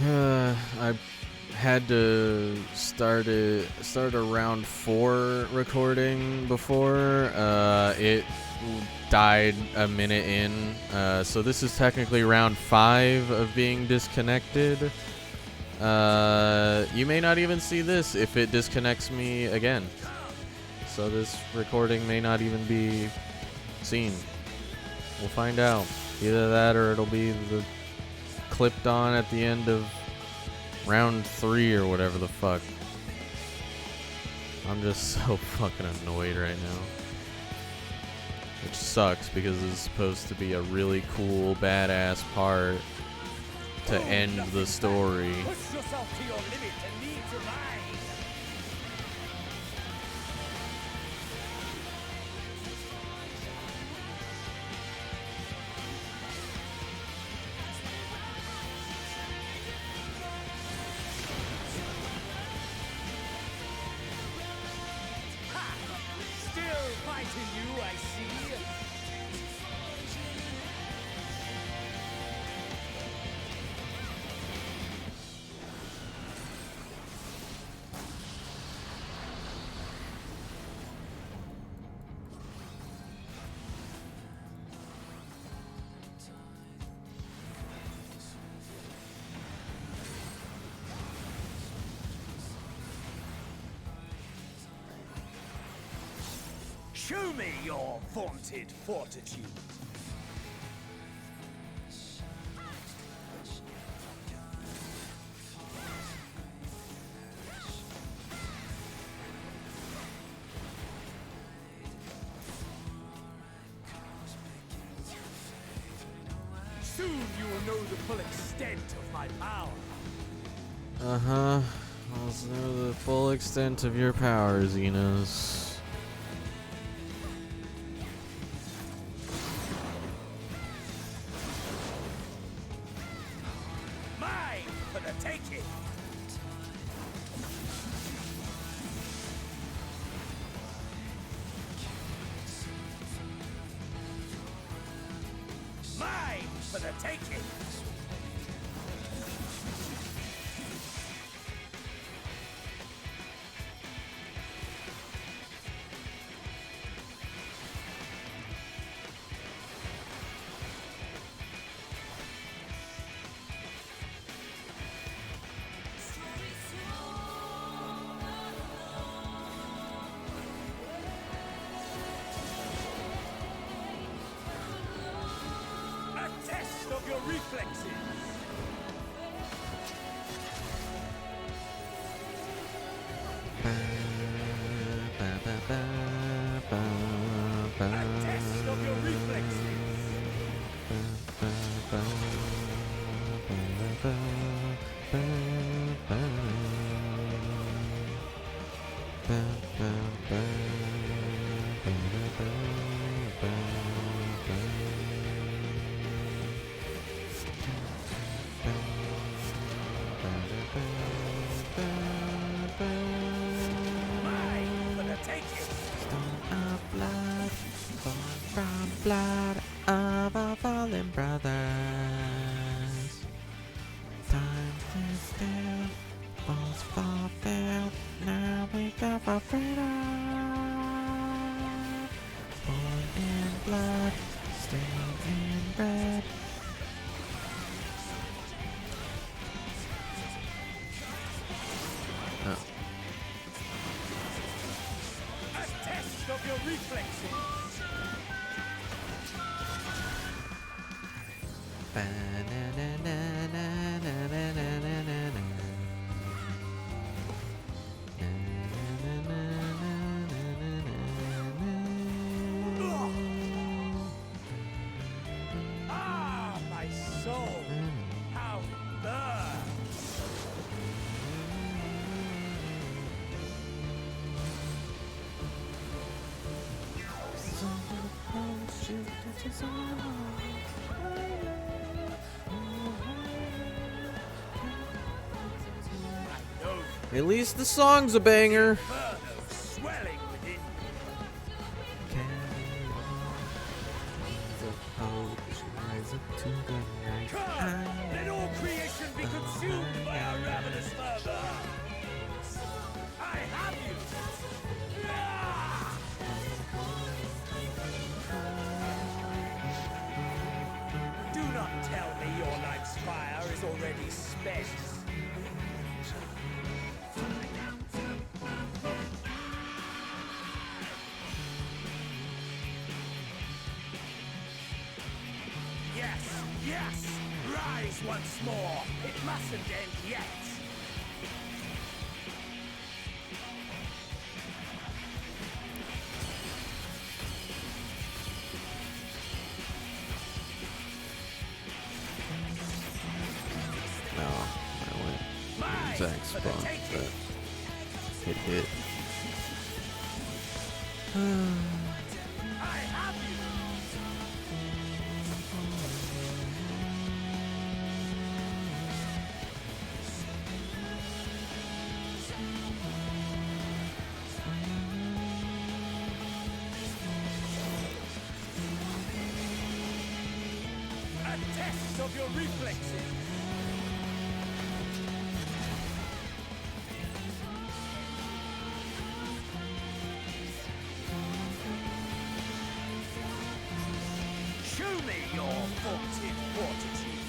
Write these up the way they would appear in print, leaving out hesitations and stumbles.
I had to start a round 4 recording before it died a minute in. So this is technically round 5 of being disconnected. You may not even see this if it disconnects me again. So this recording may not even be seen. We'll find out. Either that or it'll be the clipped on at the end of round 3 or whatever the fuck. I'm just so fucking annoyed right now. Which sucks because it's supposed to be a really cool, badass part to end the story. Push yourself to your limit and need to rise. Still fighting you, I see. Show me your vaunted fortitude. Soon you will know the full extent of my power. Uh-huh. I'll know the full extent of your power, Xenos. Mine for the taking. Mine for the taking. A test of your reflexes. A test of your reflexes. Mine for the taking. Blood of our fallen brothers. Time to still, falls fulfilled. Now we go for freedom. Born in blood, stained in red. Oh. A test of your reflexes. Ah, my soul. How it burns. I know At least the song's a banger. inferno swelling within you. Come, let all creation be consumed spent. Yes, yes! Rise once more! It mustn't end yet! No, I went Mine exact for the spot taking. that it hit. I have you! A test of your reflexes! Show me your vaunted fortitude!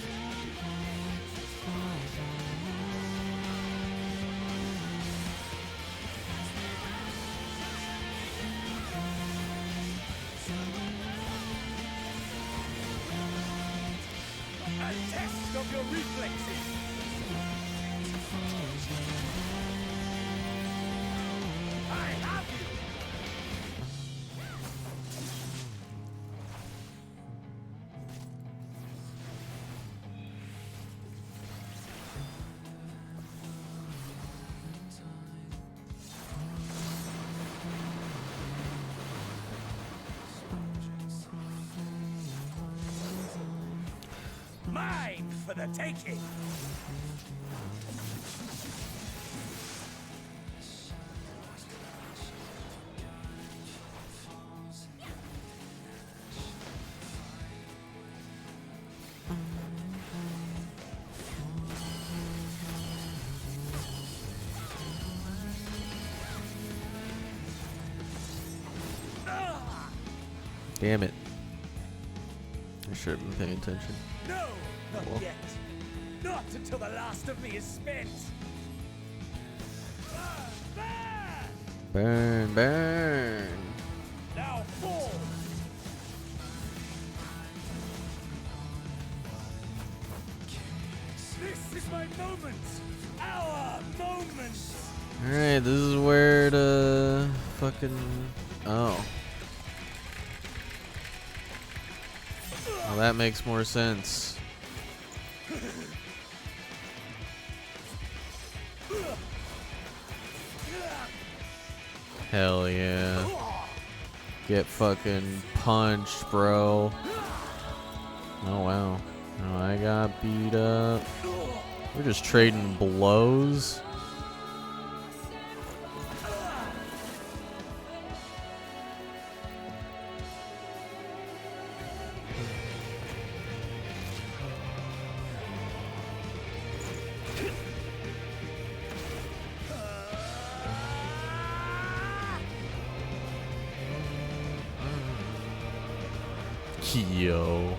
A test of your reflexes! I have you! Mine for the taking! Damn it. I should have been paying attention. No, not Well. yet. Not until the last of me is spent. Burn! Burn, burn. Now fall! This is my moment! Our moment! Alright, this is where the fucking... Oh. Well, that makes more sense. Hell yeah. Get fucking punched, bro. Oh wow. Oh, I got beat up. We're just trading blows. Yo.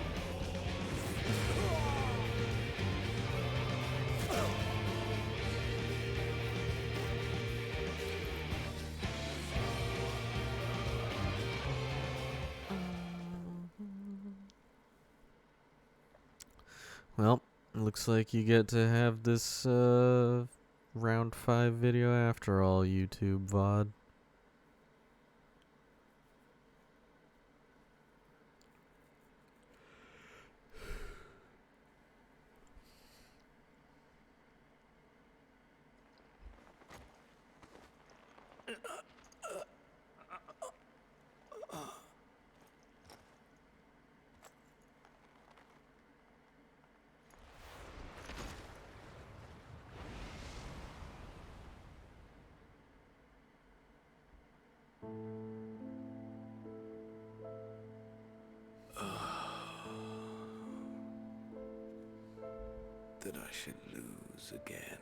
Well, looks like you get to have this round 5 video after all, YouTube VOD. That I should lose again.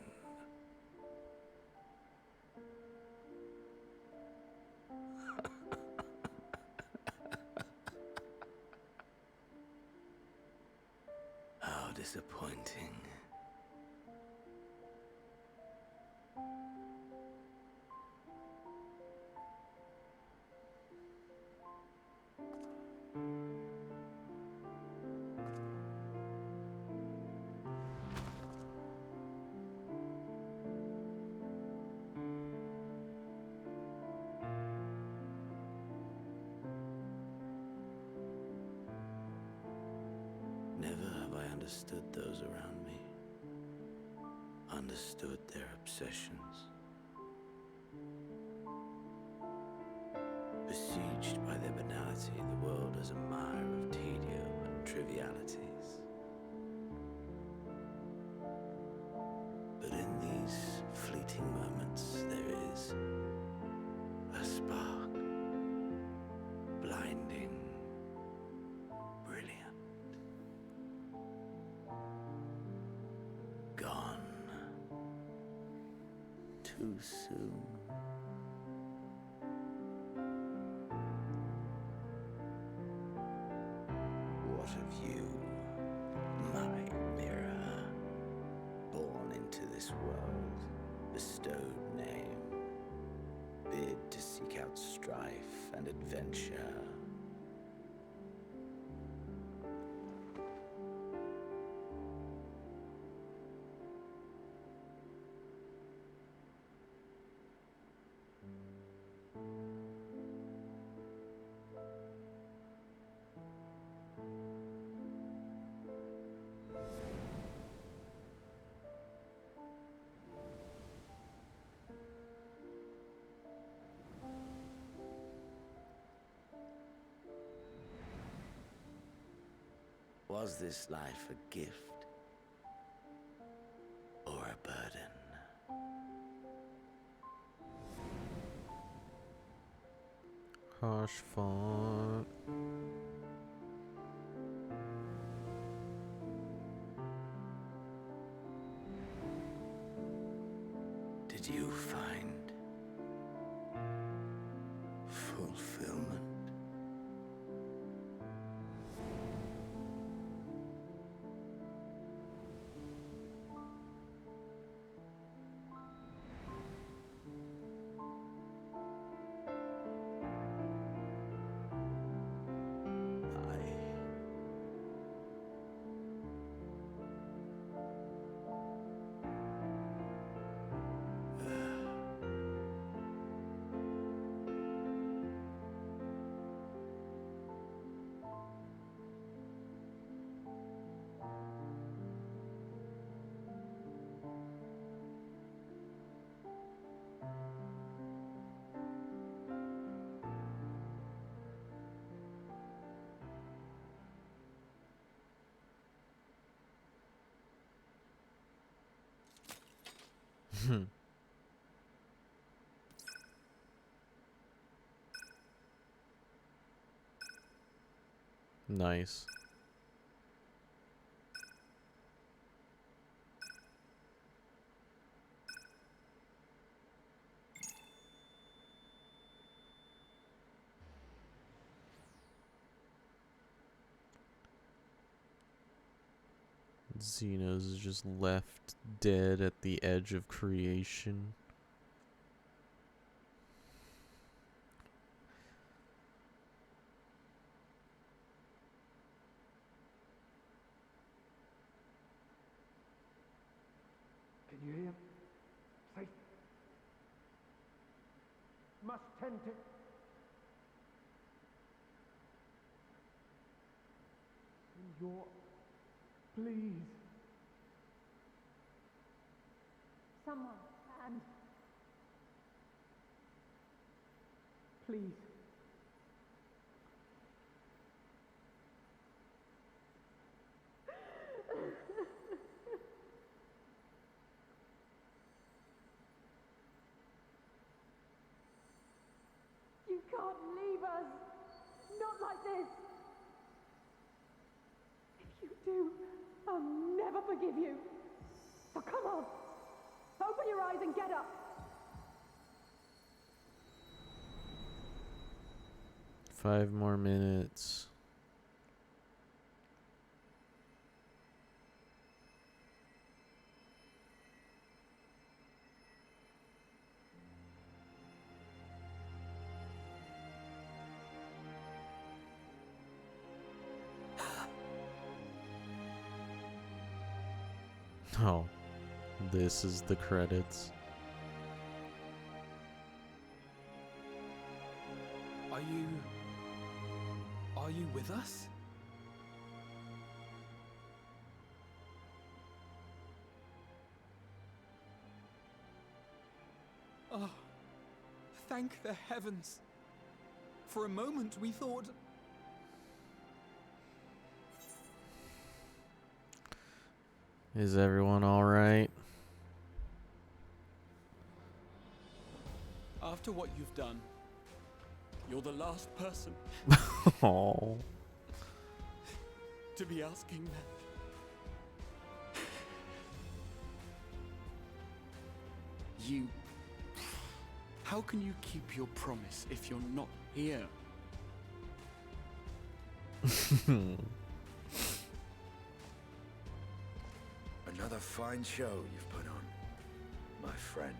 How disappointing. understood those around me, understood their obsessions. Besieged by their banality, the world is a mire of tedium and trivialities. But in these fleeting moments, there is a spark, blinding, brilliant. Gone too soon. What of you, my mirror, born into this world, bestowed name, bid to seek out strife and adventure? Was this life a gift or a burden? Harsh font. Did you find fulfillment? Nice. Xenos just left dead at the edge of creation. Can you hear? Safe. Must tend it. In your... Please. Someone, and Please. you can't leave us. Not like this. If you do, I'll never forgive you. So come on. Open your eyes and get up. 5 more minutes. Oh, this is the credits. Are you with us? Oh, thank the heavens. For a moment we thought... Is everyone alright? After what you've done, you're the last person Oh. to be asking that. You... How can you keep your promise if you're not here? Another fine show you've put on, my friend.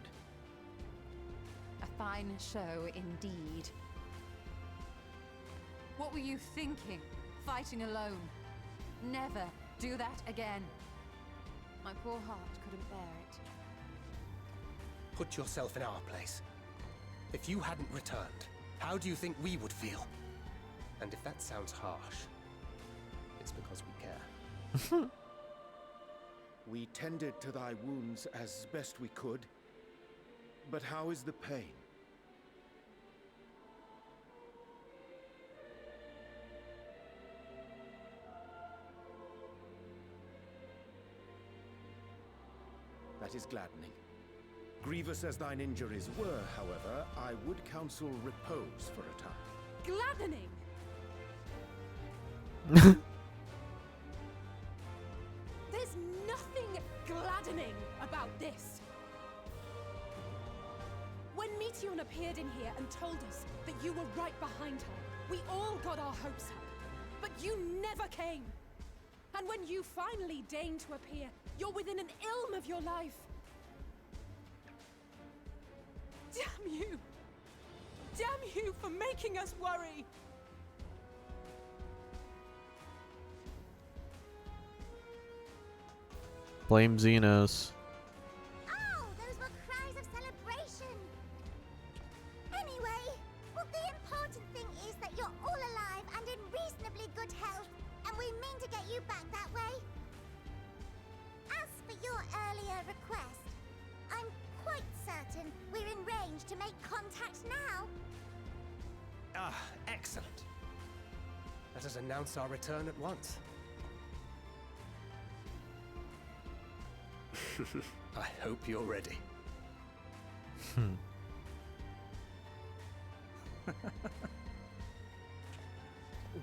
A fine show indeed. What were you thinking? Fighting alone? Never do that again. My poor heart couldn't bear it. Put yourself in our place. If you hadn't returned, how do you think we would feel? And if that sounds harsh, it's because we care. We tended to thy wounds as best we could. But how is the pain? That is gladdening. Grievous as thine injuries were, however, I would counsel repose for a time. Gladdening! There's nothing gladdening about this. When Meteon appeared in here and told us that you were right behind her, we all got our hopes up. But you never came. And when you finally deigned to appear, you're within an ilm of your life. Damn you! Damn you for making us worry! Blame Xenos. Oh, those were cries of celebration! Anyway, well, the important thing is that you're all alive and in reasonably good health, and we mean to get you back that way. As for your earlier request, I'm quite certain we're in range to make contact now. Ah, excellent. Let us announce our return at once. I hope you're ready.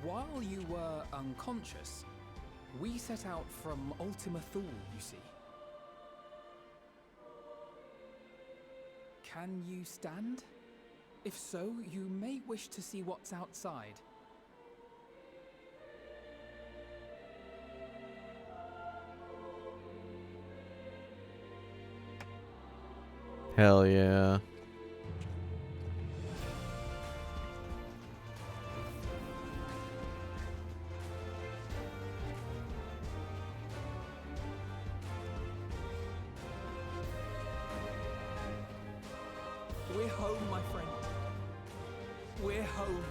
While you were unconscious, we set out from Ultima Thule, you see. Can you stand? If so, you may wish to see what's outside. Hell yeah. We're home, my friend. We're home.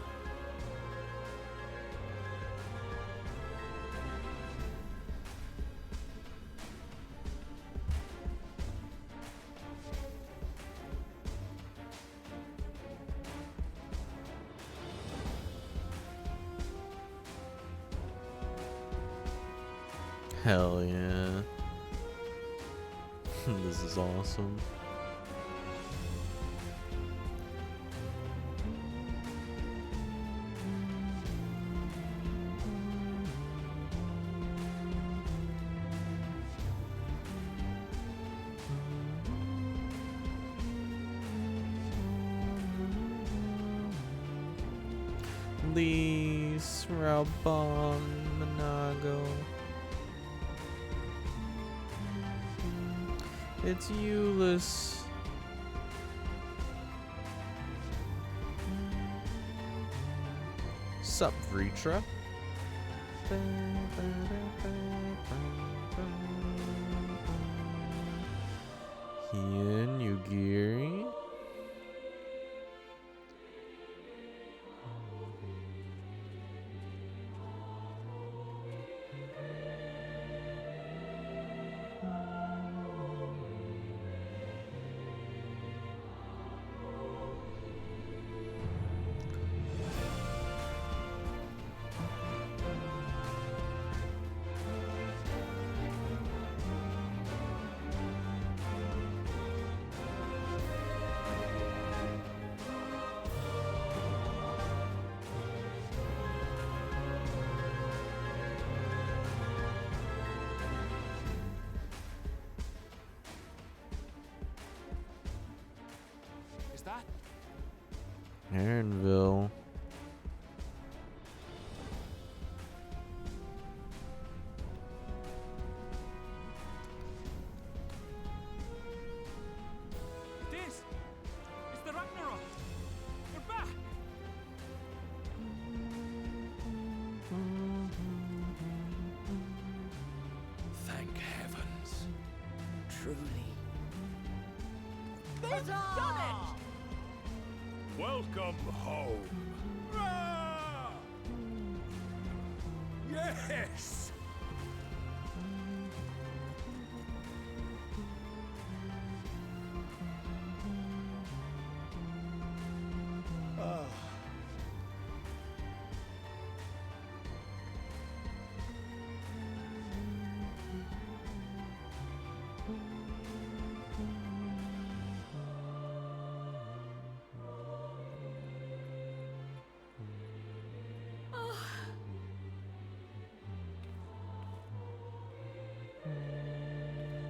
Hell yeah. This is awesome. Lis Rabon Manago. It's Euless. Sup, Vritra? Hien Yugiri. Aaronville. This is the Ragnarok. We're back. Thank heavens. Truly. They've done it. Welcome home. Ah! Yes! Ah.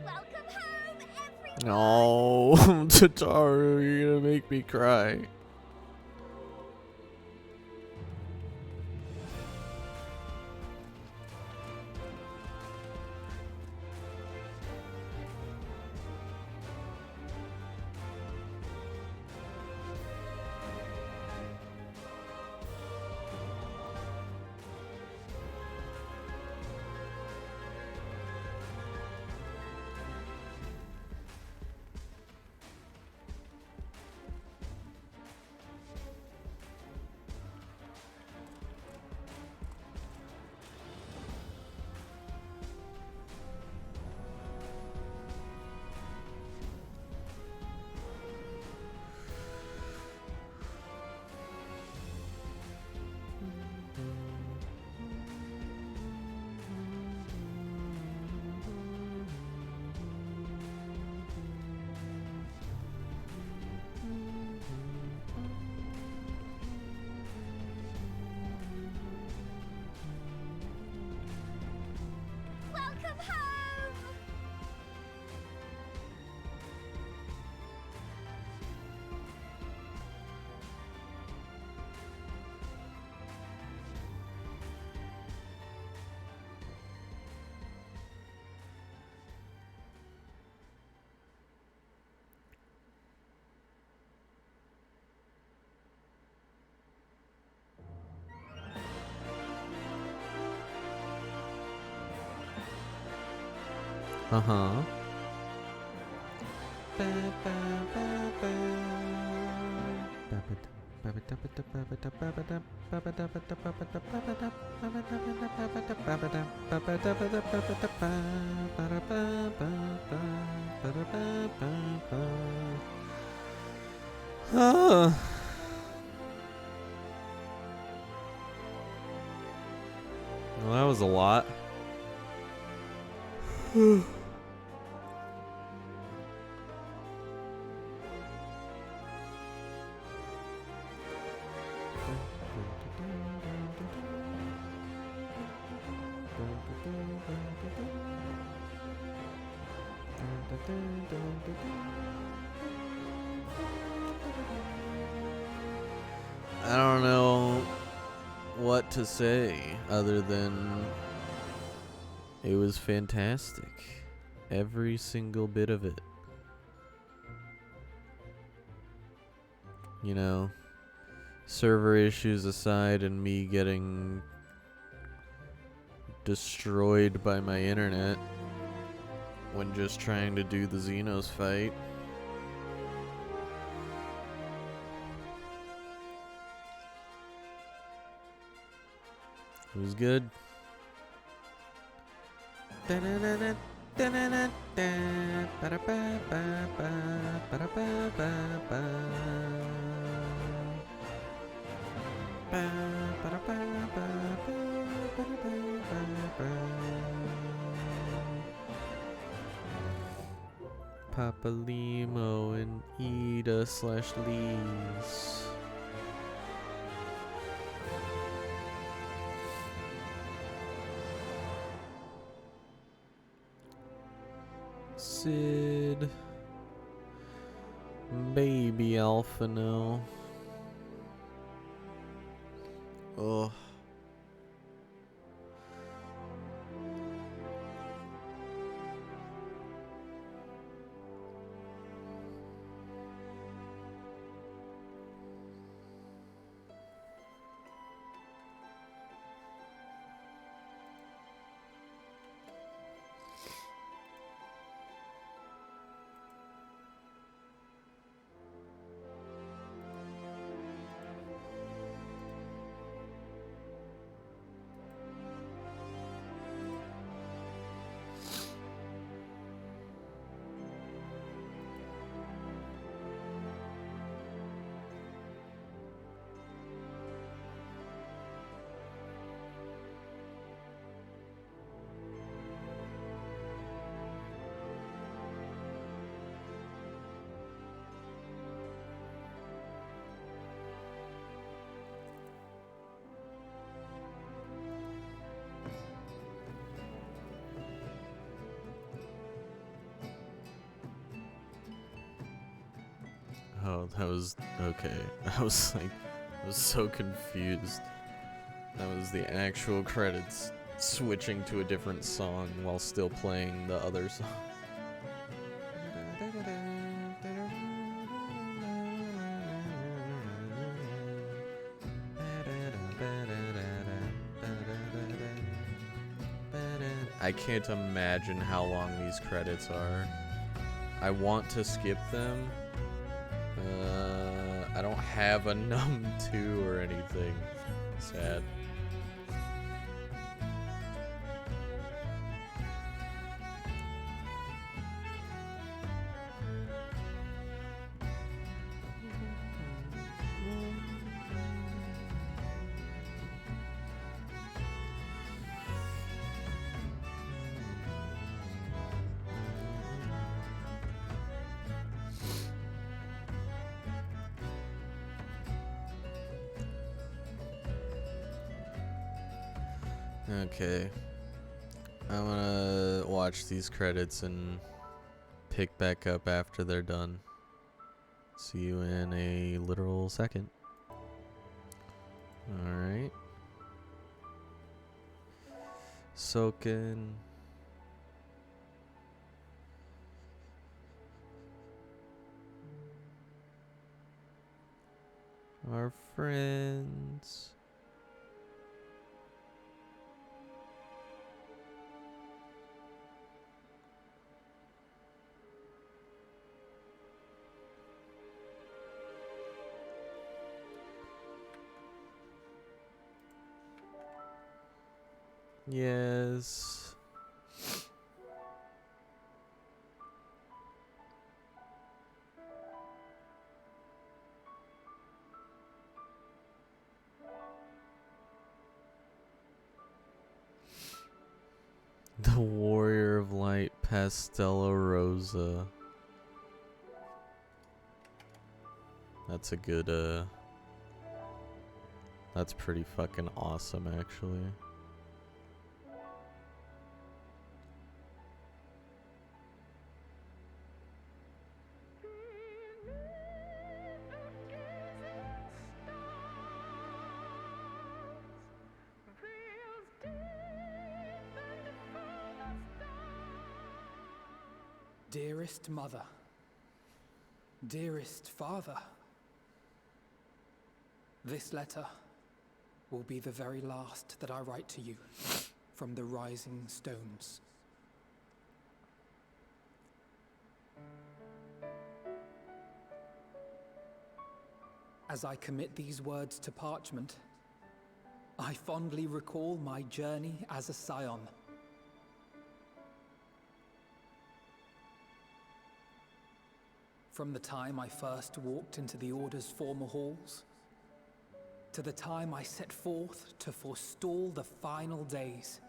Welcome home, everyone! No, Tataru, you're gonna make me cry. Welcome home! Uh-huh. Well, that was a lot. I don't know what to say other than it was fantastic. Every single bit of it. You know, server issues aside and me getting destroyed by my internet when just trying to do the Xenos fight. It was good. Papa Limo and Ida/Lees. Sid. Baby Alphano. Oh. Oh, that was okay. I was so confused. That was the actual credits switching to a different song while still playing the other song. I can't imagine how long these credits are. I want to skip them. I don't have a num 2 or anything. Sad. Okay. I'm gonna watch these credits and pick back up after they're done. See you in a literal second. Alright. Soaking. Our friends. Yes. The Warrior of Light, Pastella Rosa. That's a good, that's pretty fucking awesome, actually. Dearest mother, dearest father, this letter will be the very last that I write to you from the rising stones. As I commit these words to parchment, I fondly recall my journey as a scion. From the time I first walked into the Order's former halls, to the time I set forth to forestall the final days.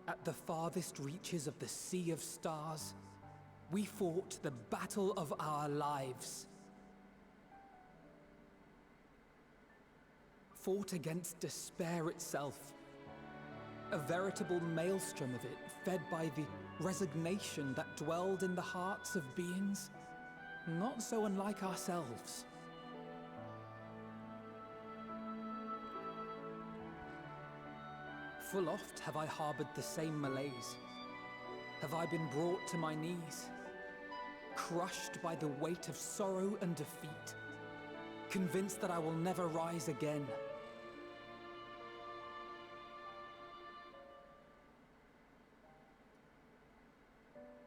At the farthest reaches of the Sea of Stars, we fought the battle of our lives. Fought against despair itself, a veritable maelstrom of it fed by the resignation that dwelled in the hearts of beings not so unlike ourselves. Full oft have I harbored the same malaise. Have I been brought to my knees, crushed by the weight of sorrow and defeat, convinced that I will never rise again.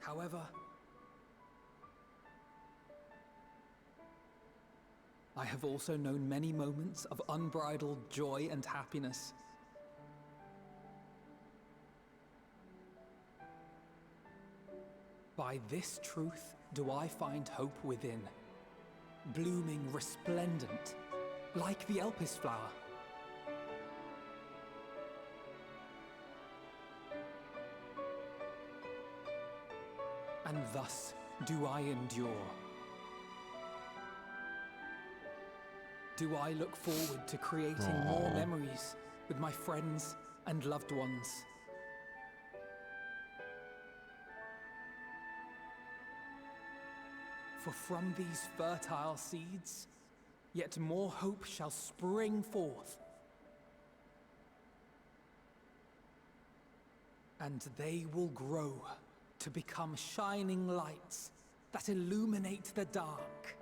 However, I have also known many moments of unbridled joy and happiness. By this truth do I find hope within, blooming resplendent, like the Elpis flower. And thus do I endure. Do I look forward to creating more memories with my friends and loved ones. For from these fertile seeds, yet more hope shall spring forth. And they will grow to become shining lights that illuminate the dark.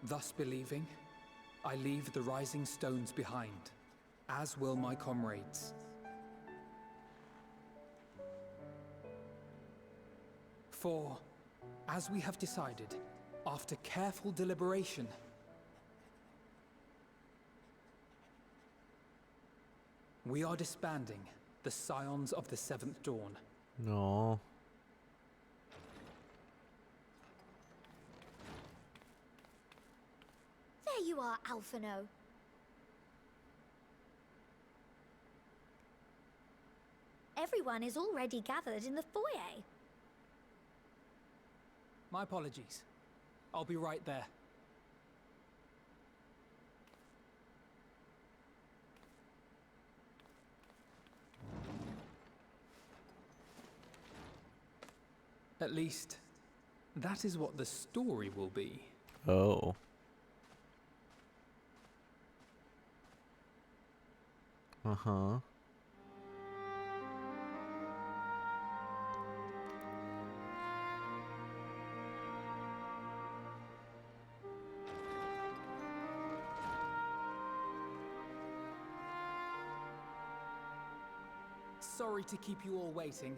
Thus believing, I leave the rising stones behind, as will my comrades. For, as we have decided, after careful deliberation, we are disbanding the Scions of the Seventh Dawn. No. There you are, Alphino. Everyone is already gathered in the foyer. My apologies. I'll be right there. At least, that is what the story will be. Oh. Uh-huh. Sorry to keep you all waiting.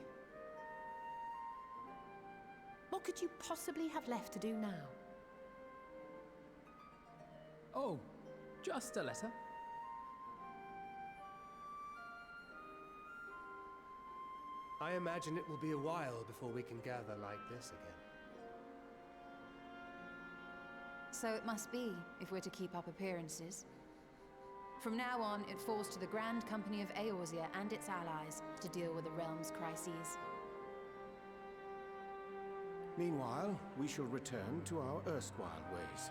What could you possibly have left to do now? Oh, just a letter. I imagine it will be a while before we can gather like this again. So it must be, if we're to keep up appearances. From now on, it falls to the Grand Company of Eorzea and its allies to deal with the realm's crises. Meanwhile, we shall return to our erstwhile ways.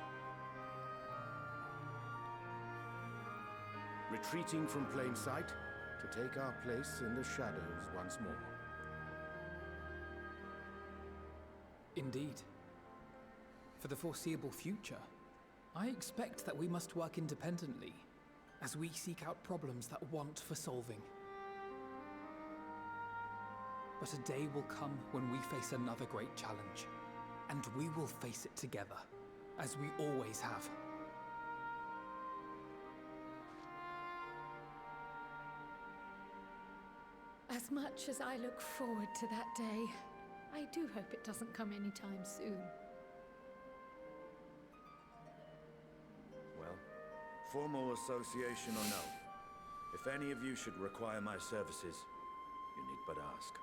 Retreating from plain sight to take our place in the shadows once more. Indeed. For the foreseeable future, I expect that we must work independently as we seek out problems that want for solving. But a day will come when we face another great challenge, and we will face it together, as we always have. As much as I look forward to that day, I do hope it doesn't come anytime soon. Well, formal association or no, if any of you should require my services, you need but ask.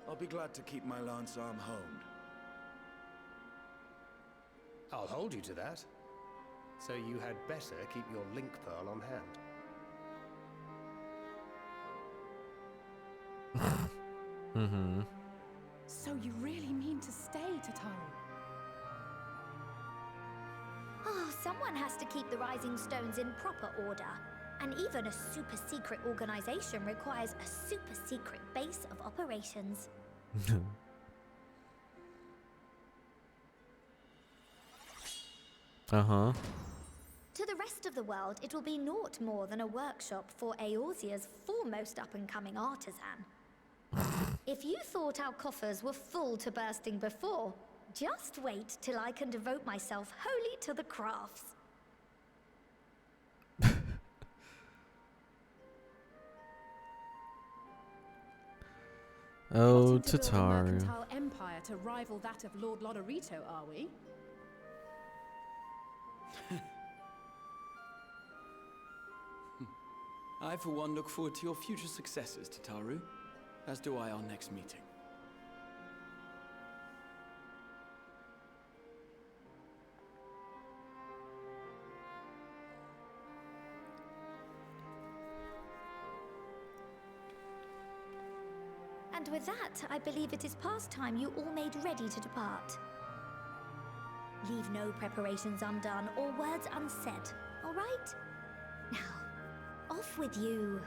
I'll be glad to keep my lance arm honed. I'll hold you to that. So you had better keep your link pearl on hand. Mm-hmm. So you really mean to stay, Tataru? Someone has to keep the Rising Stones in proper order. And even a super-secret organization requires a super-secret base of operations. Uh-huh. To the rest of the world, it will be naught more than a workshop for Eorzea's foremost up-and-coming artisan. If you thought our coffers were full to bursting before, just wait till I can devote myself wholly to the crafts. Oh, Plotting to build a Tataru. mercantile empire to rival that of Lord Lodorito, are we? I, for one, look forward to your future successes, Tataru, as do I our next meeting. And with that, I believe it is past time you all made ready to depart. Leave no preparations undone or words unsaid, all right? Now, off with you.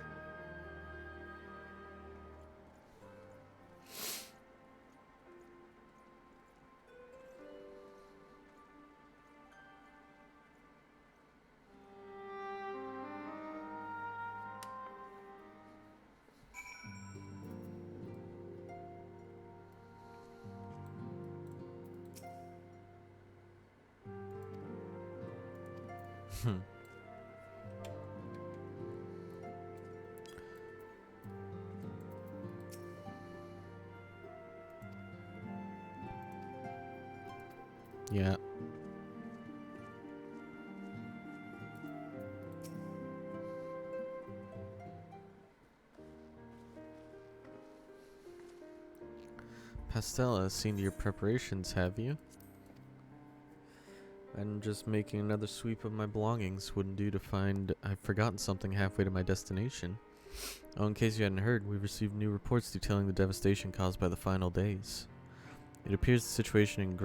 Yeah. Pastella, seen to your preparations, have you? And just making another sweep of my belongings wouldn't do to find I've forgotten something halfway to my destination. Oh, in case you hadn't heard, we've received new reports detailing the devastation caused by the final days. It appears the situation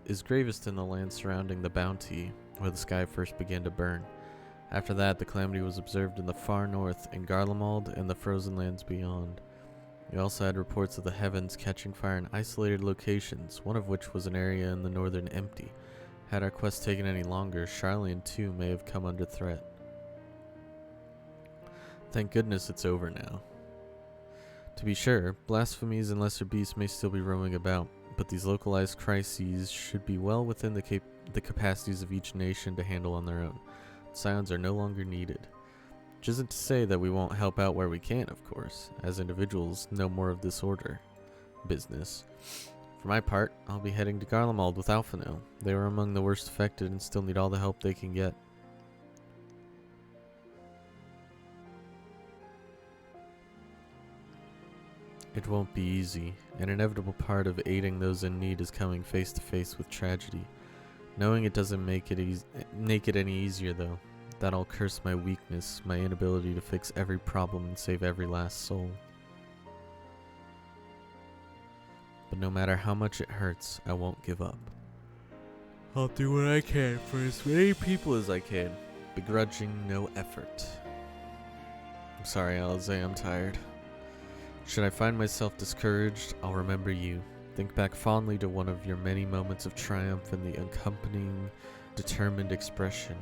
is gravest in the land surrounding the Bounty, where the sky first began to burn. After that, the calamity was observed in the far north, in Garlemald, and the frozen lands beyond. We also had reports of the heavens catching fire in isolated locations, one of which was an area in the northern Empty. Had our quest taken any longer, Charlian too may have come under threat. Thank goodness it's over now. To be sure, blasphemies and lesser beasts may still be roaming about, but these localized crises should be well within the capacities of each nation to handle on their own. Scions are no longer needed. Which isn't to say that we won't help out where we can, of course. As individuals, no more of this order business. For my part, I'll be heading to Garlemald with Alphino. They were among the worst affected and still need all the help they can get. It won't be easy. An inevitable part of aiding those in need is coming face to face with tragedy. Knowing it doesn't make it any easier, though. That I'll curse my weakness, my inability to fix every problem and save every last soul. But no matter how much it hurts, I won't give up. I'll do what I can for as many people as I can, begrudging no effort. I'm sorry, Alize, I'm tired. Should I find myself discouraged, I'll remember you. Think back fondly to one of your many moments of triumph and the accompanying, determined expression.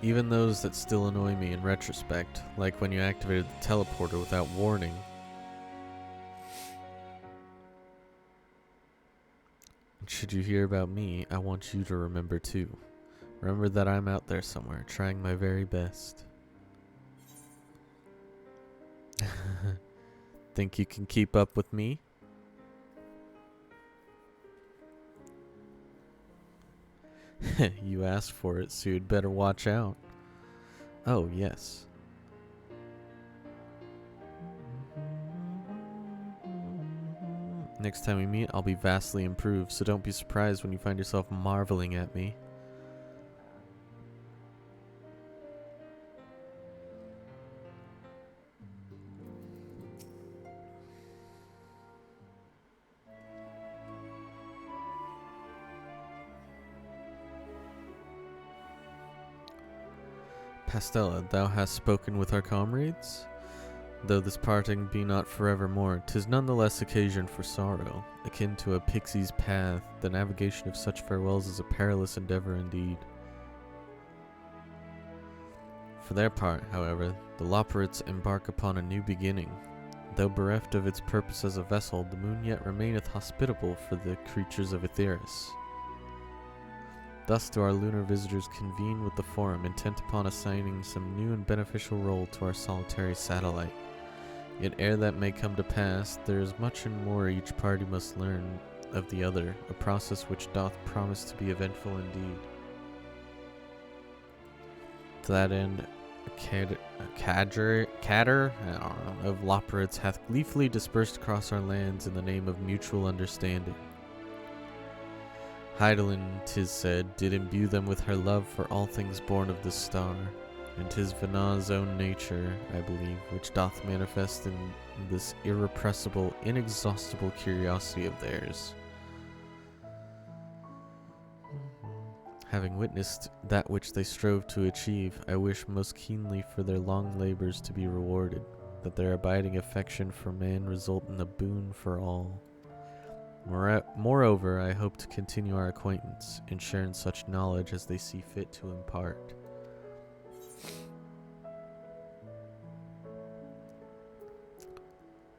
Even those that still annoy me in retrospect, like when you activated the teleporter without warning. And should you hear about me, I want you to remember too. Remember that I'm out there somewhere, trying my very best. Think you can keep up with me? You asked for it, so you'd better watch out. Oh, yes. Next time we meet, I'll be vastly improved, so don't be surprised when you find yourself marveling at me. Pastella, thou hast spoken with our comrades? Though this parting be not forevermore, 'tis none the less occasion for sorrow. Akin to a pixie's path, the navigation of such farewells is a perilous endeavor indeed. For their part, however, the Loperites embark upon a new beginning. Though bereft of its purpose as a vessel, the moon yet remaineth hospitable for the creatures of Aetheris. Thus do our lunar visitors convene with the Forum, intent upon assigning some new and beneficial role to our solitary satellite. Yet ere that may come to pass, there is much and more each party must learn of the other, a process which doth promise to be eventful indeed. To that end, a cadre of Loperites hath gleefully dispersed across our lands in the name of mutual understanding. Heidelin, 'tis said, did imbue them with her love for all things born of this star, and 'tis Venat's own nature, I believe, which doth manifest in this irrepressible, inexhaustible curiosity of theirs. Having witnessed that which they strove to achieve, I wish most keenly for their long labors to be rewarded, that their abiding affection for man result in a boon for all. Moreover, I hope to continue our acquaintance, and share in such knowledge as they see fit to impart.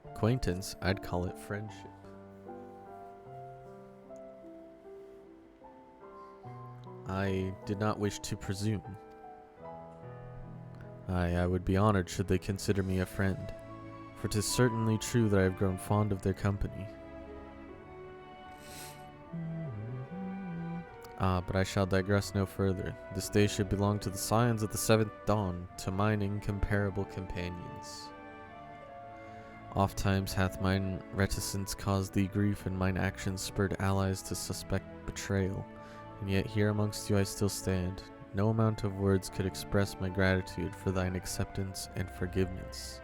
Acquaintance, I'd call it friendship. I did not wish to presume. I would be honored should they consider me a friend, for 'tis certainly true that I have grown fond of their company. But I shall digress no further. This day should belong to the scions of the seventh dawn, to mine incomparable companions. Oft times hath mine reticence caused thee grief, and mine actions spurred allies to suspect betrayal. And yet here amongst you I still stand. No amount of words could express my gratitude for thine acceptance and forgiveness.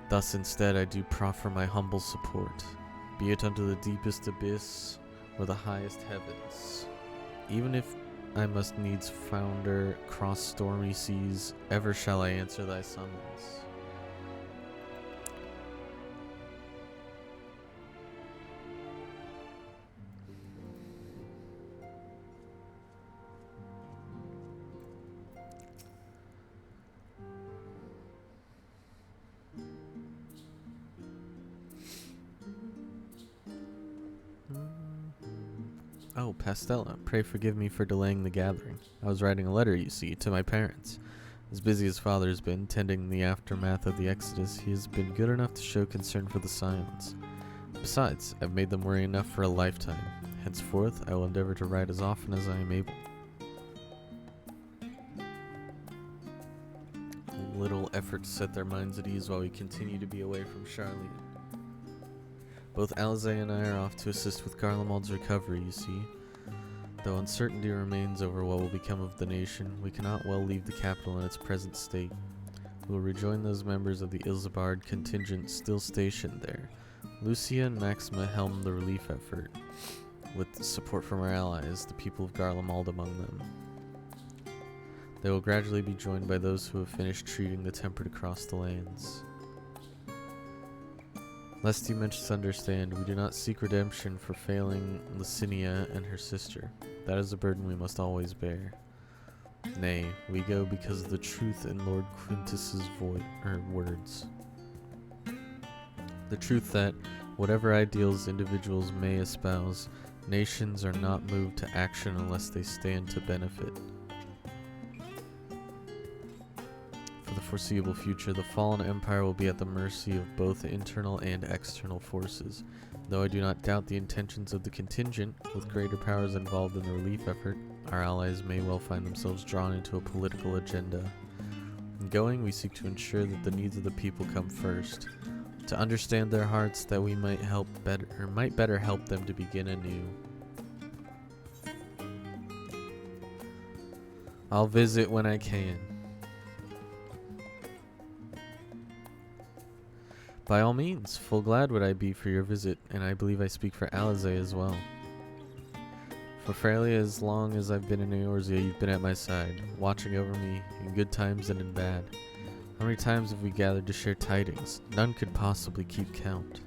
Thus instead I do proffer my humble support, be it unto the deepest abyss or the highest heavens. Even if I must needs founder cross stormy seas, ever shall I answer thy summons. Oh, Pastella, pray forgive me for delaying the gathering. I was writing a letter, you see, to my parents. As busy as father has been tending the aftermath of the Exodus, he has been good enough to show concern for the scions. Besides, I've made them worry enough for a lifetime. Henceforth, I will endeavor to write as often as I am able. A little effort to set their minds at ease while we continue to be away from Charlotte. Both Alizé and I are off to assist with Garlemald's recovery, you see. Though uncertainty remains over what will become of the nation, we cannot well leave the capital in its present state. We will rejoin those members of the Ilsabard contingent still stationed there. Lucia and Maxima helm the relief effort, with support from our allies, the people of Garlemald among them. They will gradually be joined by those who have finished treating the tempered across the lands. Lest you misunderstand, we do not seek redemption for failing Licinia and her sister. That is a burden we must always bear. Nay, we go because of the truth in Lord Quintus's words. The truth that, whatever ideals individuals may espouse, nations are not moved to action unless they stand to benefit. For the foreseeable future, the fallen empire will be at the mercy of both internal and external forces. Though I do not doubt the intentions of the contingent, with greater powers involved in the relief effort, our allies may well find themselves drawn into a political agenda. In going, we seek to ensure that the needs of the people come first, to understand their hearts that we might better help them to begin anew. I'll visit when I can. By all means, full glad would I be for your visit, and I believe I speak for Alizé as well. For fairly as long as I've been in Eorzea, you've been at my side, watching over me in good times and in bad. How many times have we gathered to share tidings? None could possibly keep count.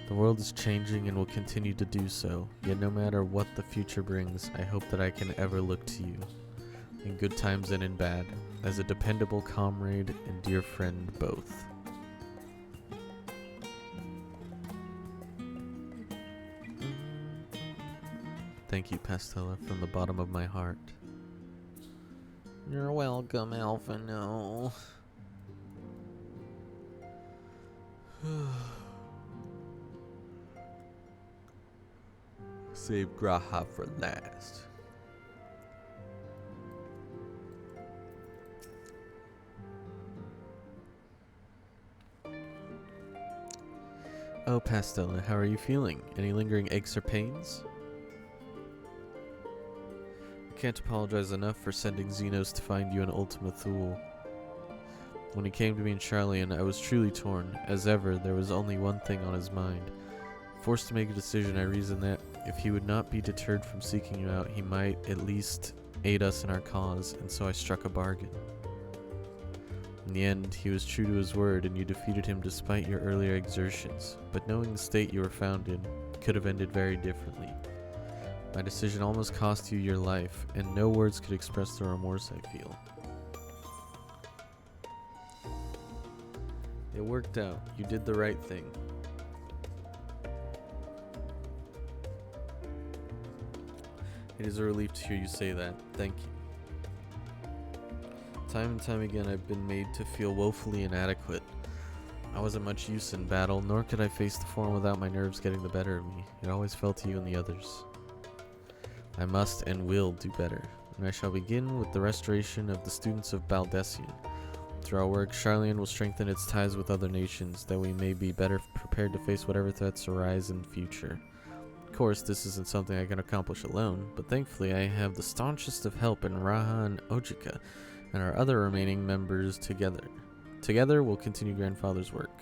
The world is changing and will continue to do so, yet no matter what the future brings, I hope that I can ever look to you, in good times and in bad, as a dependable comrade and dear friend both. Thank you, Pastella, from the bottom of my heart. You're welcome, Alphino. Save Graha for last. Oh, Pastella, how are you feeling? Any lingering aches or pains? I can't apologize enough for sending Xenos to find you in Ultima Thule. When he came to me in Charlian, I was truly torn. As ever, there was only one thing on his mind. Forced to make a decision, I reasoned that if he would not be deterred from seeking you out, he might at least aid us in our cause, and so I struck a bargain. In the end, he was true to his word, and you defeated him despite your earlier exertions. But knowing the state you were found in, could have ended very differently. My decision almost cost you your life, and no words could express the remorse I feel. It worked out. You did the right thing. It is a relief to hear you say that. Thank you. Time and time again I've been made to feel woefully inadequate. I wasn't much use in battle, nor could I face the Forum without my nerves getting the better of me. It always fell to you and the others. I must and will do better, and I shall begin with the restoration of the students of Baldessian. Through our work, Charlian will strengthen its ties with other nations, that we may be better prepared to face whatever threats arise in the future. Of course, this isn't something I can accomplish alone, but thankfully I have the staunchest of help in Raha and Ojika, and our other remaining members together. Together, we'll continue Grandfather's work.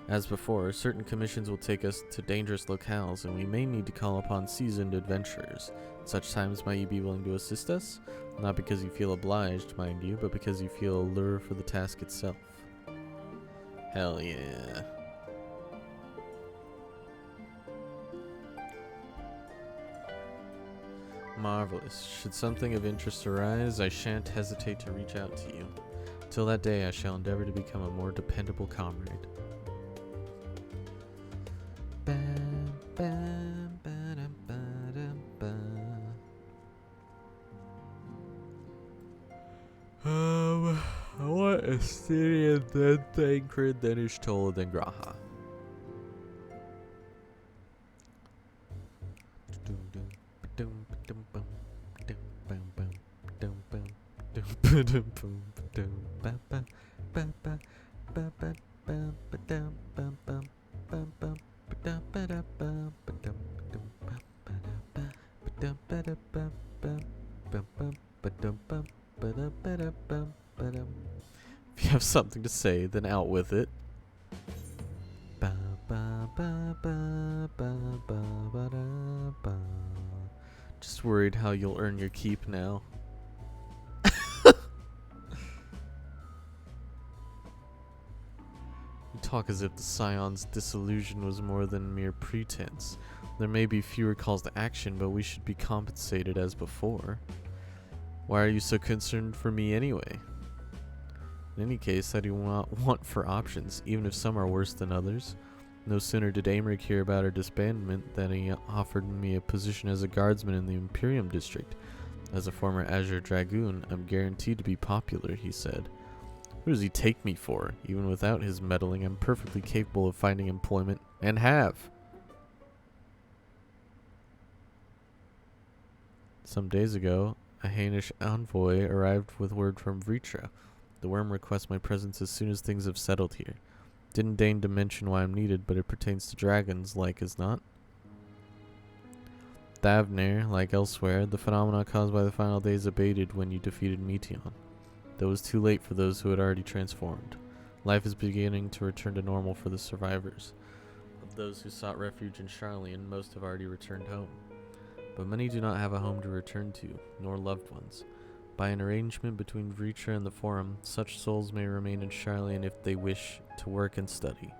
As before, certain commissions will take us to dangerous locales, and we may need to call upon seasoned adventurers. At such times, might you be willing to assist us? Not because you feel obliged, mind you, but because you feel a lure for the task itself. Hell yeah. Marvelous. Should something of interest arise, I shan't hesitate to reach out to you. Till that day, I shall endeavor to become a more dependable comrade. I want Estinian, then Thancred, then Ishtola, then Graha. If you have something to say, then out with it. Just worried how you'll earn your keep now. You talk as if the Scion's disillusion was more than mere pretense. There may be fewer calls to action, but we should be compensated as before. Why are you so concerned for me anyway? In any case, I do not want for options, even if some are worse than others. No sooner did Aymeric hear about our disbandment than he offered me a position as a guardsman in the Imperium district. As a former Azure Dragoon, I'm guaranteed to be popular, he said. Who does he take me for? Even without his meddling, I'm perfectly capable of finding employment, and have. Some days ago, a Hainish envoy arrived with word from Vritra. The worm requests my presence as soon as things have settled here. Didn't deign to mention why I'm needed, but it pertains to dragons, like as not. Thavnir, like elsewhere, the phenomena caused by the final days abated when you defeated Meteon. Though it was too late for those who had already transformed. Life is beginning to return to normal for the survivors. Of those who sought refuge in Charlian, most have already returned home. But many do not have a home to return to, nor loved ones. By an arrangement between Vritra and the Forum, such souls may remain in Charlian if they wish to work and study.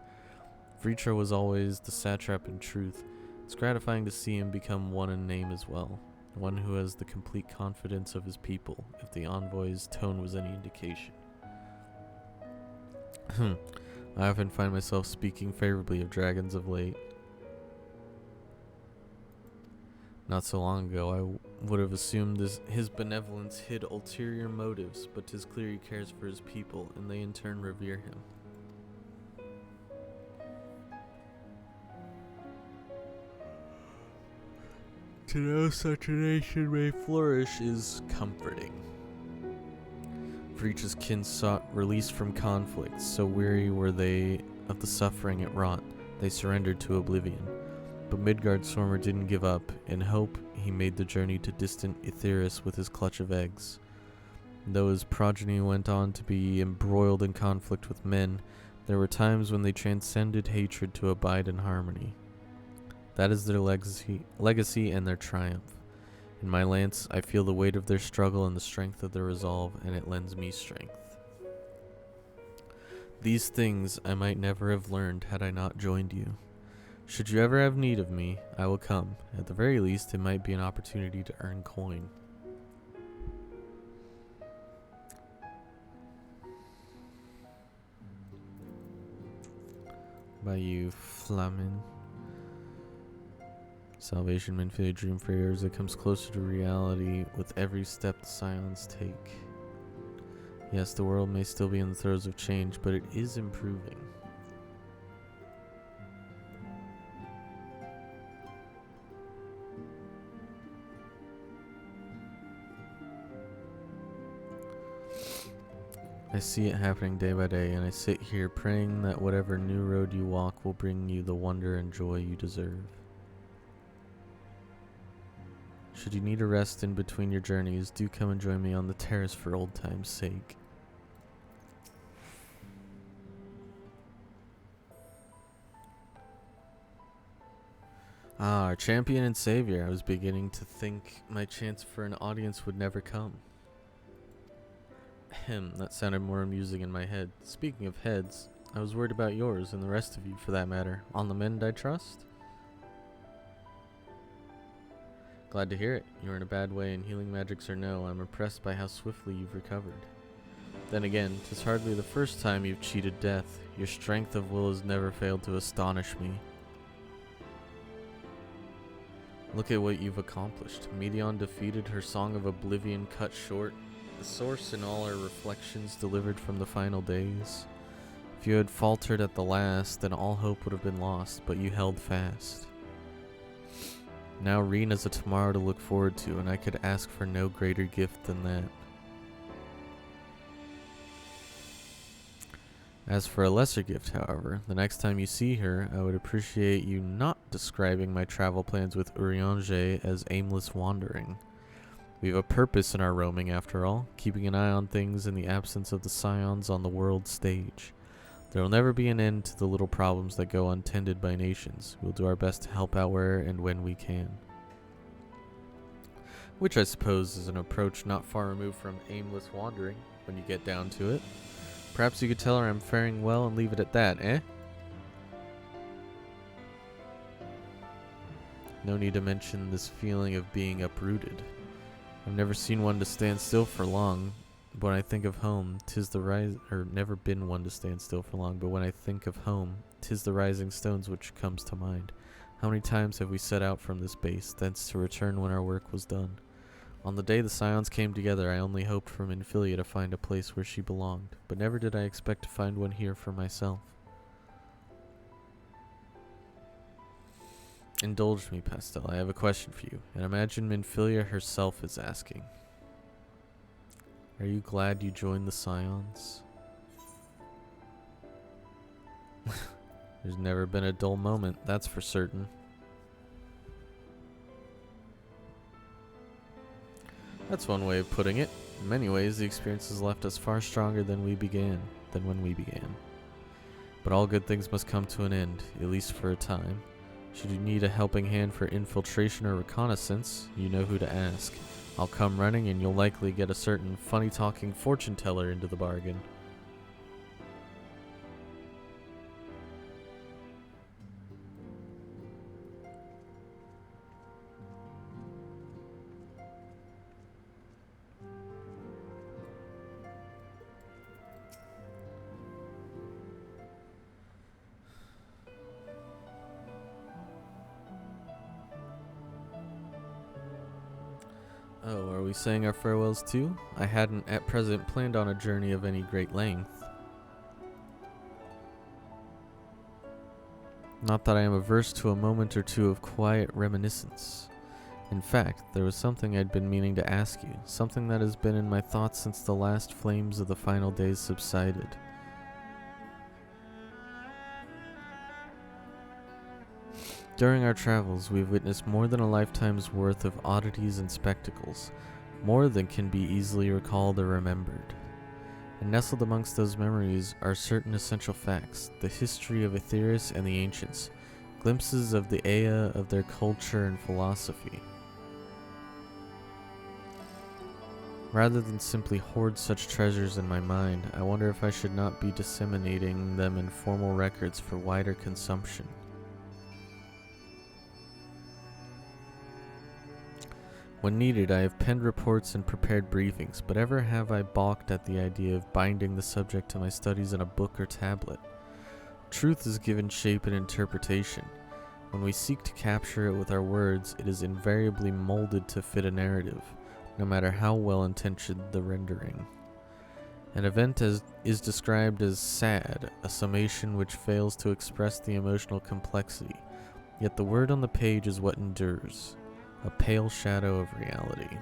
Vritra was always the satrap in truth. It's gratifying to see him become one in name as well, one who has the complete confidence of his people, if the envoy's tone was any indication. I often find myself speaking favorably of dragons of late. Not so long ago, I would have assumed his benevolence hid ulterior motives, but 'tis clear he cares for his people, and they in turn revere him. To know such a nation may flourish is comforting. Vritra's kin sought release from conflict, so weary were they of the suffering it wrought, they surrendered to oblivion. But Midgard-Sormer didn't give up. In hope, he made the journey to distant Etheirys with his clutch of eggs. Though his progeny went on to be embroiled in conflict with men, there were times when they transcended hatred to abide in harmony. That is their legacy and their triumph. In my lance, I feel the weight of their struggle and the strength of their resolve, and it lends me strength. These things I might never have learned had I not joined you. Should you ever have need of me, I will come. At the very least, it might be an opportunity to earn coin. By you, Flamin. Salvation men feel a dream for years. It comes closer to reality with every step the Scions take. Yes, the world may still be in the throes of change, but it is improving. I see it happening day by day, and I sit here praying that whatever new road you walk will bring you the wonder and joy you deserve. Should you need a rest in between your journeys, do come and join me on the terrace for old time's sake. Ah, our champion and savior. I was beginning to think my chance for an audience would never come. That sounded more amusing in my head. Speaking of heads, I was worried about yours, and the rest of you for that matter. On the mend, I trust? Glad to hear it. You're in a bad way, and healing magics or no, I'm impressed by how swiftly you've recovered. Then again, 'tis hardly the first time you've cheated death. Your strength of will has never failed to astonish me. Look at what you've accomplished. Medion defeated, her Song of Oblivion cut short, the source in all her reflections delivered from the final days. If you had faltered at the last, then all hope would have been lost, but you held fast. Now Reen is a tomorrow to look forward to, and I could ask for no greater gift than that. As for a lesser gift, however, the next time you see her, I would appreciate you not describing my travel plans with Urianger as aimless wandering. We have a purpose in our roaming, after all, keeping an eye on things in the absence of the Scions on the world stage. There will never be an end to the little problems that go untended by nations. We'll do our best to help out where and when we can. Which I suppose is an approach not far removed from aimless wandering, when you get down to it. Perhaps you could tell her I'm faring well and leave it at that, eh? No need to mention this feeling of being uprooted. I've never seen one to stand still for long, but when I think of home, 'tis the never been one to stand still for long, but when I think of home, 'tis the rising stones which comes to mind. How many times have we set out from this base, thence to return when our work was done? On the day the Scions came together, I only hoped for Minfilia to find a place where she belonged, but never did I expect to find one here for myself. Indulge me, Pastel, I have a question for you, and imagine Minfilia herself is asking. Are you glad you joined the Scions? There's never been a dull moment, that's for certain. That's one way of putting it. In many ways, the experience has left us far stronger than when we began. But all good things must come to an end, at least for a time. Should you need a helping hand for infiltration or reconnaissance, you know who to ask. I'll come running and you'll likely get a certain funny-talking fortune teller into the bargain. Oh, are we saying our farewells too? I hadn't at present planned on a journey of any great length. Not that I am averse to a moment or two of quiet reminiscence. In fact, there was something I'd been meaning to ask you, something that has been in my thoughts since the last flames of the final days subsided. During our travels, we've witnessed more than a lifetime's worth of oddities and spectacles, more than can be easily recalled or remembered. And nestled amongst those memories are certain essential facts, the history of Aetheris and the ancients, glimpses of the Ea, of their culture and philosophy. Rather than simply hoard such treasures in my mind, I wonder if I should not be disseminating them in formal records for wider consumption. When needed, I have penned reports and prepared briefings, but ever have I balked at the idea of binding the subject to my studies in a book or tablet. Truth is given shape and interpretation. When we seek to capture it with our words, it is invariably molded to fit a narrative, no matter how well-intentioned the rendering. An event is described as sad, a summation which fails to express the emotional complexity, yet the word on the page is what endures. A pale shadow of reality.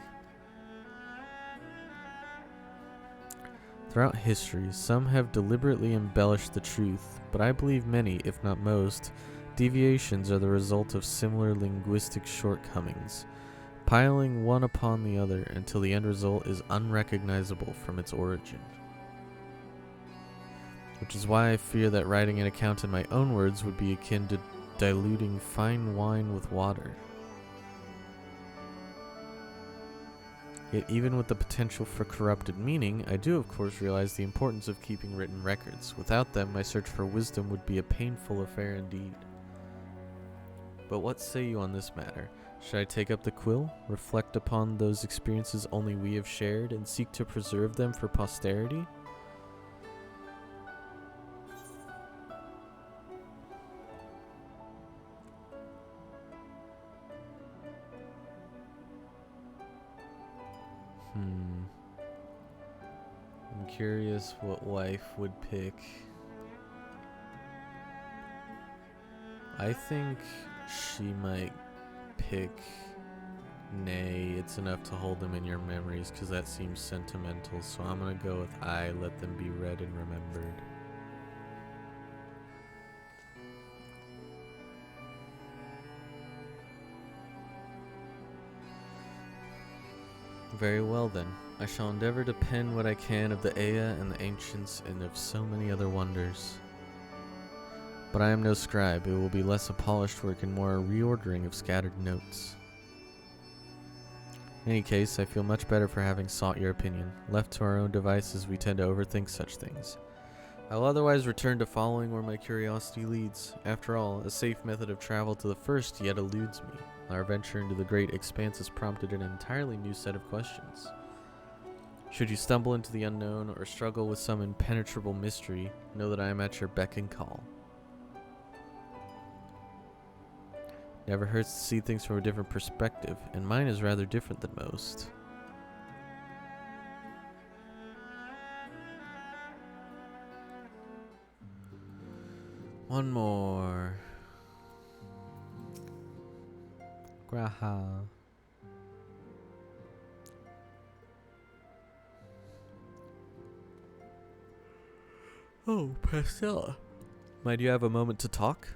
Throughout history, some have deliberately embellished the truth, but I believe many, if not most, deviations are the result of similar linguistic shortcomings, piling one upon the other until the end result is unrecognizable from its origin. Which is why I fear that writing an account in my own words would be akin to diluting fine wine with water. Yet even with the potential for corrupted meaning, I do of course realize the importance of keeping written records. Without them, my search for wisdom would be a painful affair indeed. But what say you on this matter? Should I take up the quill, reflect upon those experiences only we have shared, and seek to preserve them for posterity? I'm curious what wife would pick. I think she might pick nay. It's enough to hold them in your memories because that seems sentimental. So I'm gonna go with I, let them be read and remembered. Very well then. I shall endeavor to pen what I can of the Ea and the ancients and of so many other wonders. But I am no scribe. It will be less a polished work and more a reordering of scattered notes. In any case, I feel much better for having sought your opinion. Left to our own devices, we tend to overthink such things. I will otherwise return to following where my curiosity leads. After all, a safe method of travel to the first yet eludes me. Our venture into the great expanse has prompted an entirely new set of questions. Should you stumble into the unknown or struggle with some impenetrable mystery, know that I am at your beck and call. Never hurts to see things from a different perspective, and mine is rather different than most. One more. Graha. Oh, Priscilla. Might you have a moment to talk?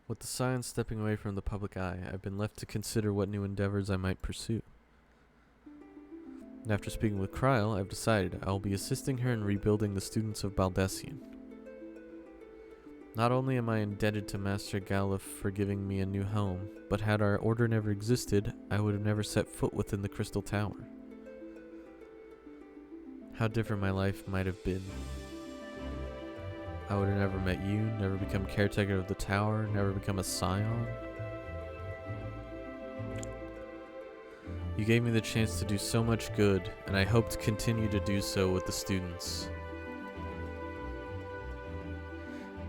With the science stepping away from the public eye, I've been left to consider what new endeavors I might pursue. And after speaking with Kryl, I've decided I will be assisting her in rebuilding the students of Baldessian. Not only am I indebted to Master Galuf for giving me a new home, but had our order never existed, I would have never set foot within the Crystal Tower. How different my life might have been. I would have never met you, never become caretaker of the tower, never become a scion. You gave me the chance to do so much good, and I hope to continue to do so with the students.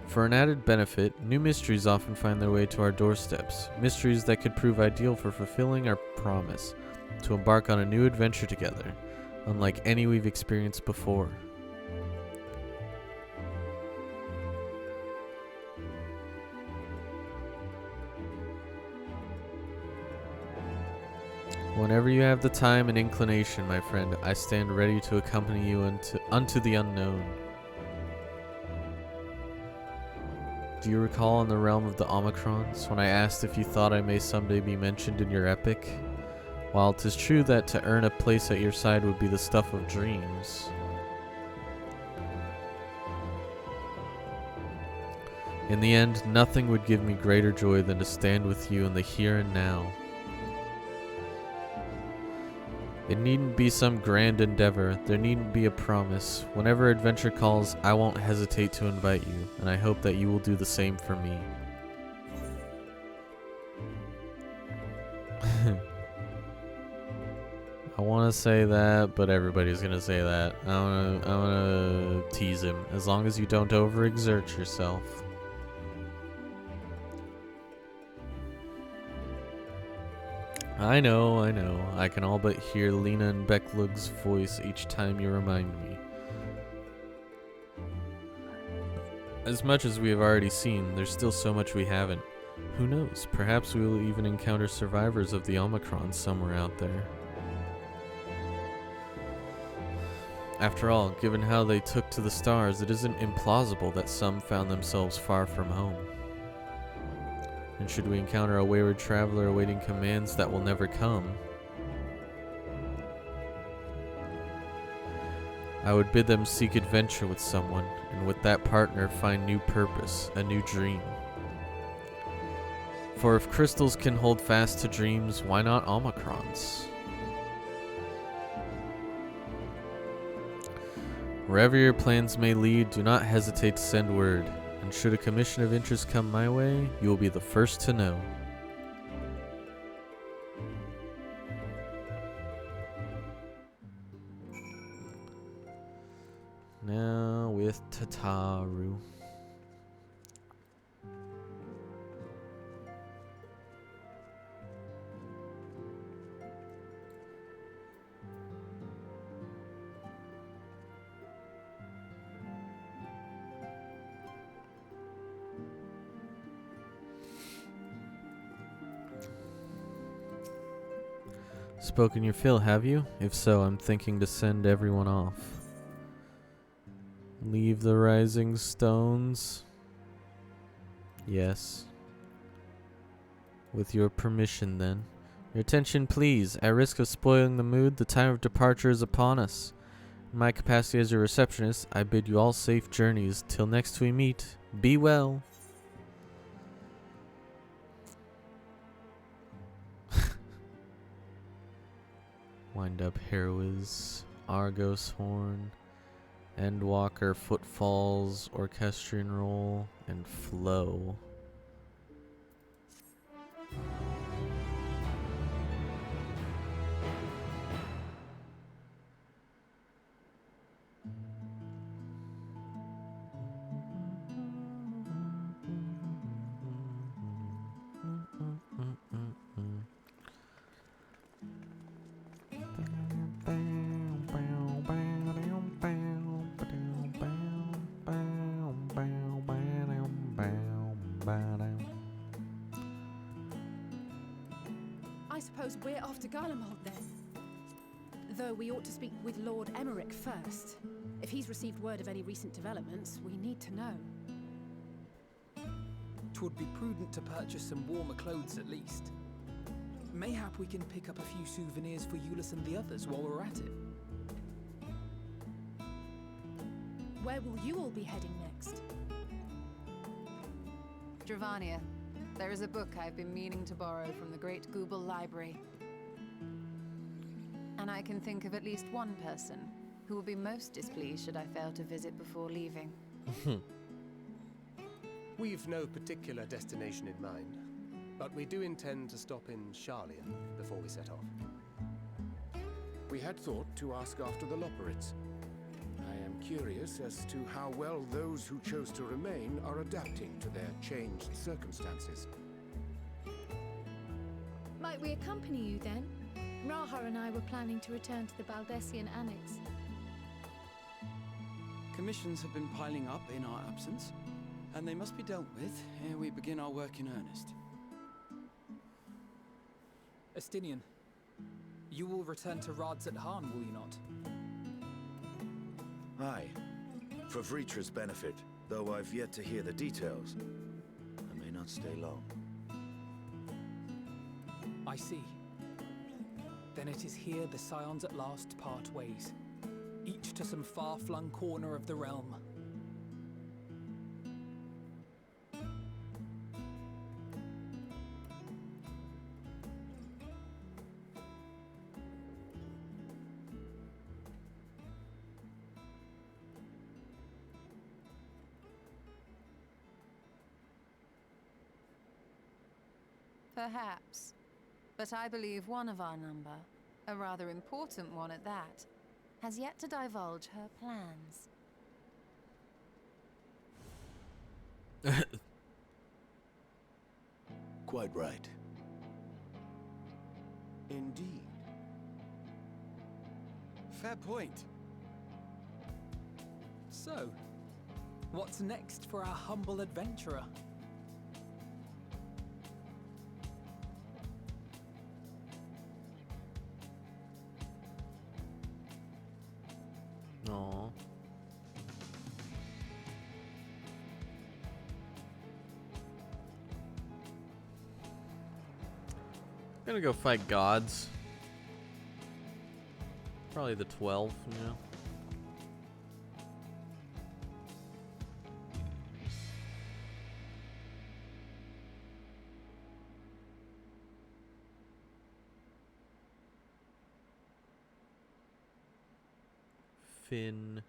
For an added benefit, new mysteries often find their way to our doorsteps, mysteries that could prove ideal for fulfilling our promise to embark on a new adventure together, unlike any we've experienced before. Whenever you have the time and inclination, my friend, I stand ready to accompany you unto the unknown. Do you recall in the realm of the Omicrons, when I asked if you thought I may someday be mentioned in your epic? While 'tis true that to earn a place at your side would be the stuff of dreams, in the end, nothing would give me greater joy than to stand with you in the here and now. It needn't be some grand endeavor, there needn't be a promise. Whenever adventure calls, I won't hesitate to invite you, and I hope that you will do the same for me. I want to say that, but everybody's gonna say that. I wanna tease him, as long as you don't overexert yourself. I know. I can all but hear Lena and Becklug's voice each time you remind me. As much as we have already seen, there's still so much we haven't. Who knows, perhaps we will even encounter survivors of the Omicron somewhere out there. After all, given how they took to the stars, it isn't implausible that some found themselves far from home. And should we encounter a wayward traveler awaiting commands that will never come, I would bid them seek adventure with someone, and with that partner find new purpose, a new dream. For if crystals can hold fast to dreams, why not Omicrons? Wherever your plans may lead, do not hesitate to send word. And should a commission of interest come my way, you will be the first to know. Now with Tataru. Spoken your fill, have you? If so, I'm thinking to send everyone off. Leave the rising stones? Yes. With your permission, then. Your attention, please. At risk of spoiling the mood, the time of departure is upon us. In my capacity as your receptionist, I bid you all safe journeys. Till next we meet, be well. Wind up Heroes, Argos Horn, Endwalker, Footfalls, Orchestrion Roll, and Flow. I suppose we're off to Garlemald then. Though we ought to speak with Lord Emmerich first. If he's received word of any recent developments, we need to know. 'Twould be prudent to purchase some warmer clothes at least. Mayhap we can pick up a few souvenirs for Euless and the others while we're at it. Where will you all be heading next? Dravania, there is a book I've been meaning to borrow from the Great Google Library. And I can think of at least one person who will be most displeased should I fail to visit before leaving. We've no particular destination in mind, but we do intend to stop in Sharlayan before we set off. We had thought to ask after the Loporrits. I am curious as to how well those who chose to remain are adapting to their changed circumstances. Might we accompany you then? Raha and I were planning to return to the Baldessian Annex. Commissions have been piling up in our absence, and they must be dealt with ere we begin our work in earnest. Estinian, you will return to Rads at Han, will you not? Aye, for Vritra's benefit, though I've yet to hear the details. I may not stay long. I see. Then it is here the Scions at last part ways, each to some far-flung corner of the realm. Perhaps. But I believe one of our number, a rather important one at that, has yet to divulge her plans. Quite right. Indeed. Fair point. So, what's next for our humble adventurer? Aww. Gonna go fight gods. Probably the 12, you know. Finn.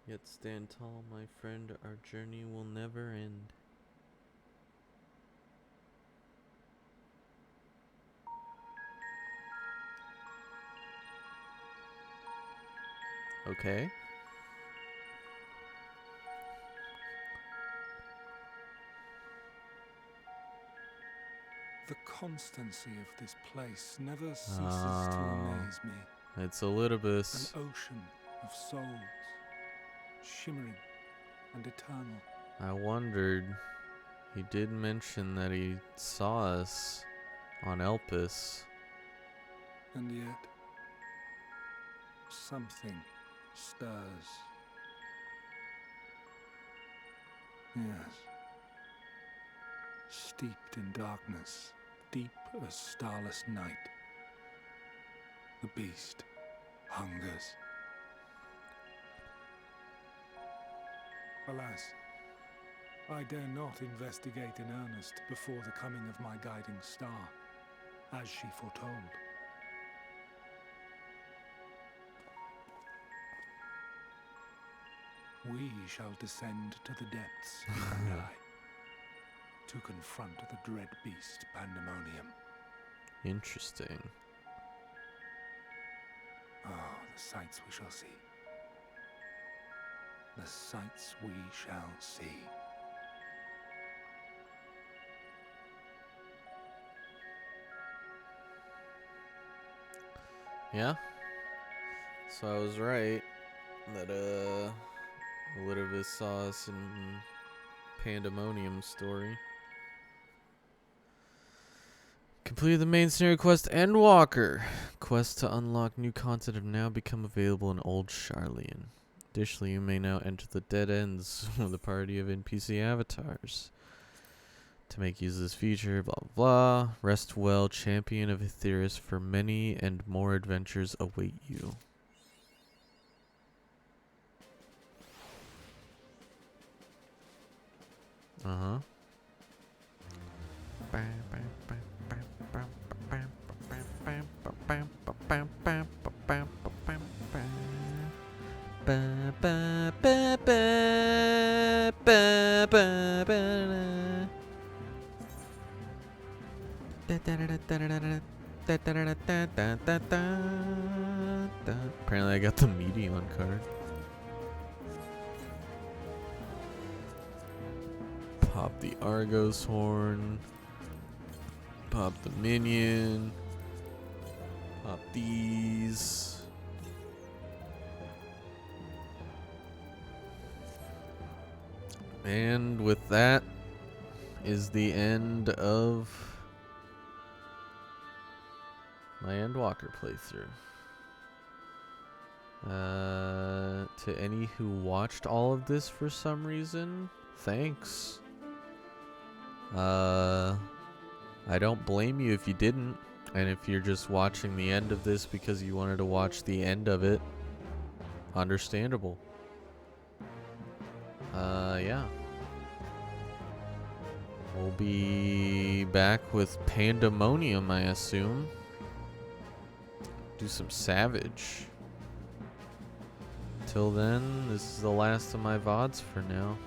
Yet stand tall, my friend, our journey will never end. Okay. The constancy of this place never ceases to amaze me. It's Elidibus. An ocean of souls, shimmering and eternal. I wondered. He did mention that he saw us on Elpis. And yet, something stirs. Yes. Steeped in darkness, deep as starless night, the beast hungers. Alas, I dare not investigate in earnest before the coming of my guiding star, as she foretold. We shall descend to the depths in the night to confront the dread beast Pandemonium. Interesting. Oh, the sights we shall see. The sights we shall see. Yeah. So I was right that Elidibus saw us in Pandemonium story. Completed the main scenario quest Endwalker. Quests to unlock new content have now become available in Old Sharlayan. Additionally, you may now enter the dead ends with a party of NPC avatars. To make use of this feature, blah blah blah. Rest well, champion of Aetheris, for many and more adventures await you. Uh-huh. Apparently I got the Medion card. Pop the Argos horn. Pop the minion. Pop these. And with that is the end of my Endwalker playthrough. To any who watched all of this for some reason, thanks. I don't blame you if you didn't, and if you're just watching the end of this because you wanted to watch the end of it, understandable. Yeah. We'll be back with Pandemonium, I assume. Do some Savage. Till then, this is the last of my VODs for now.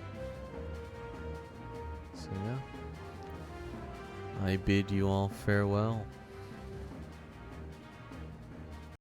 So yeah. I bid you all farewell.